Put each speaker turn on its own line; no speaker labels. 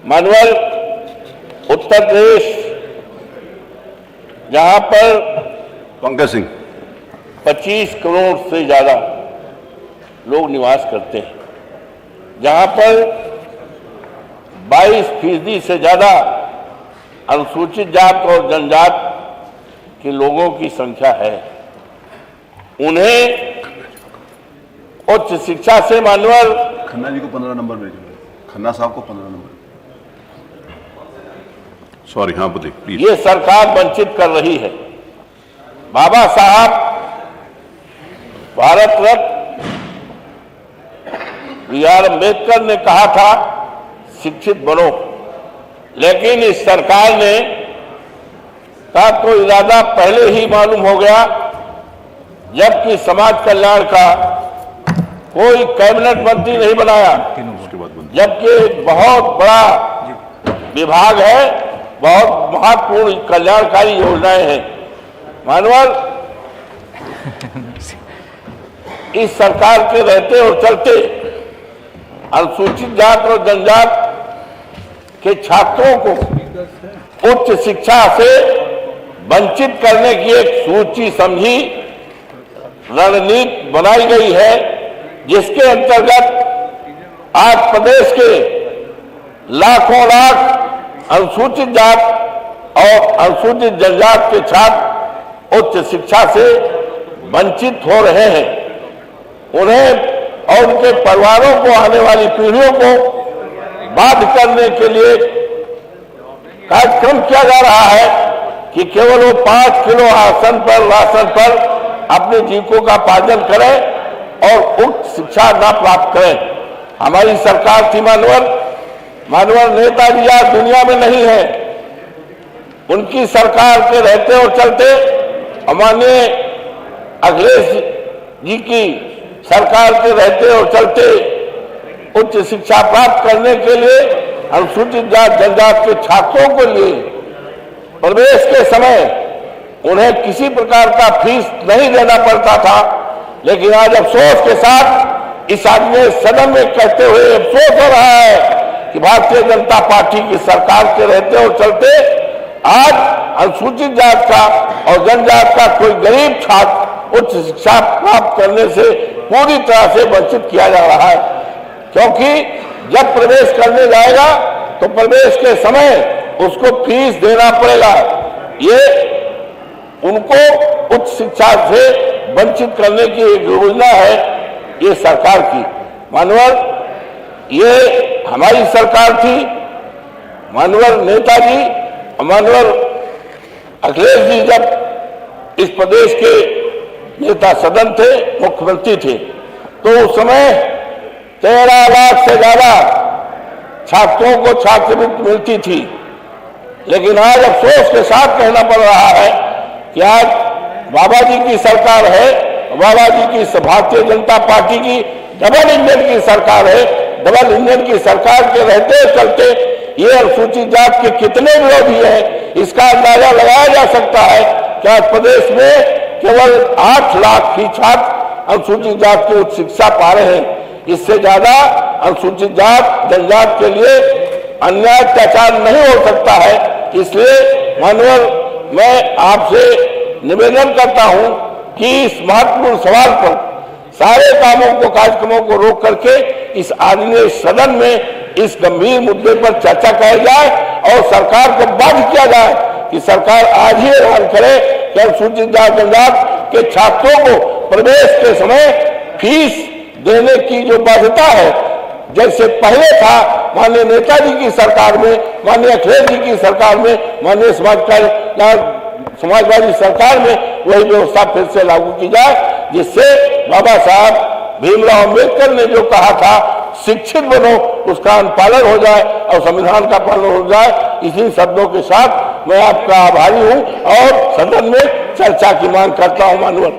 मानवल उत्तर प्रदेश, जहां पर
पंकज सिंह
25 करोड़ से ज्यादा लोग निवास करते हैं, जहां पर 22% से ज्यादा अनुसूचित जात और जनजात के लोगों की संख्या है, उन्हें उच्च शिक्षा से मानवल
खन्ना जी को 15 नंबर भेजिए, खन्ना साहब को 15 नंबर। सॉरी, हाँ बताइए प्लीज।
ये सरकार वंचित कर रही है। बाबा साहब भारत रत्न B.R. अम्बेडकर ने कहा था शिक्षित बनो, लेकिन इस सरकार ने का तो इरादा पहले ही मालूम हो गया, जबकि समाज कल्याण का कोई कैबिनेट मंत्री नहीं बनाया, जबकि एक बहुत बड़ा विभाग है, बहुत महत्वपूर्ण कल्याणकारी योजनाएं हैं। मानवल इस सरकार के रहते और चलते अनुसूचित जात और जनजात के छात्रों को उच्च शिक्षा से वंचित करने की एक सोची समझी रणनीति बनाई गई है, जिसके अंतर्गत आज प्रदेश के लाखों लाख अनुसूचित जात और अनुसूचित जनजात के छात्र उच्च शिक्षा से वंचित हो रहे हैं। उन्हें और उनके परिवारों को, आने वाली पीढ़ियों को बाध्य करने के लिए कार्यक्रम किया जा रहा है कि केवल वो 5 किलो राशन पर अपने जीविकोपार्जन करें और उच्च शिक्षा न प्राप्त करें। हमारी सरकार थी मानवल नेताजी आज दुनिया में नहीं है। उनकी सरकार के रहते और चलते माननीय अखिलेश जी की सरकार के रहते और चलते उच्च शिक्षा प्राप्त करने के लिए अनुसूचित जात जनजात के छात्रों को लिए प्रवेश के समय उन्हें किसी प्रकार का फीस नहीं देना पड़ता था, लेकिन आज अफसोस के साथ इस आदमी सदन में कहते हुए अफसोस हो रहा है कि भारतीय जनता पार्टी की सरकार के रहते और चलते आज अनुसूचित जात का और जनजात का कोई गरीब छात्र उच्च शिक्षा प्राप्त करने से पूरी तरह से वंचित किया जा रहा है। क्योंकि जब प्रवेश करने जाएगा तो प्रवेश के समय उसको फीस देना पड़ेगा। ये उनको उच्च शिक्षा से वंचित करने की एक योजना है ये सरकार की। मानवल ये हमारी सरकार थी, मानवल नेताजी मानवल अखिलेश जी जब इस प्रदेश के नेता सदन थे, मुख्यमंत्री थे, तो उस समय 13 लाख से ज्यादा छात्रों को छात्रवृत्ति मिलती थी। लेकिन आज अफसोस के साथ कहना पड़ रहा है कि आज बाबा जी की सरकार है, बाबा जी की भारतीय जनता पार्टी की डबल इंजन की सरकार है। डबल इंजन की सरकार के रहते चलते ये अनुसूचित जात के कितने विरोधी हैं, इसका अंदाजा लगाया जा सकता है कि आज प्रदेश में केवल 8 लाख ही छात्र अनुसूचित जात की उच्च शिक्षा पा रहे हैं। इससे ज्यादा अनुसूचित जात जनजात के लिए अन्याय अत्याचार नहीं हो सकता है। इसलिए मानवल मैं आपसे निवेदन करता हूं कि इस महत्वपूर्ण सवाल पर सारे कामों को, कार्यक्रमों को रोक करके इस आदरणीय सदन में इस गंभीर मुद्दे पर चर्चा की जाए और सरकार को बाध्य किया जाए कि सरकार आज ही ऐलान करे कि अनुसूचित जात जनजात के छात्रों को प्रवेश के समय फीस देने की जो बाध्यता है, जैसे पहले था माननीय नेताजी की सरकार में, माननीय अखिलेश जी की सरकार में, माननीय समाजवादी सरकार में, वही व्यवस्था फिर से लागू की जाए, जिससे बाबा साहब भीमराव अम्बेडकर ने जो कहा था शिक्षित बनो, उसका अनुपालन हो जाए और संविधान का पालन हो जाए। इसी शब्दों के साथ मैं आपका आभारी हूं और सदन में चर्चा की मांग करता हूं। मानवल।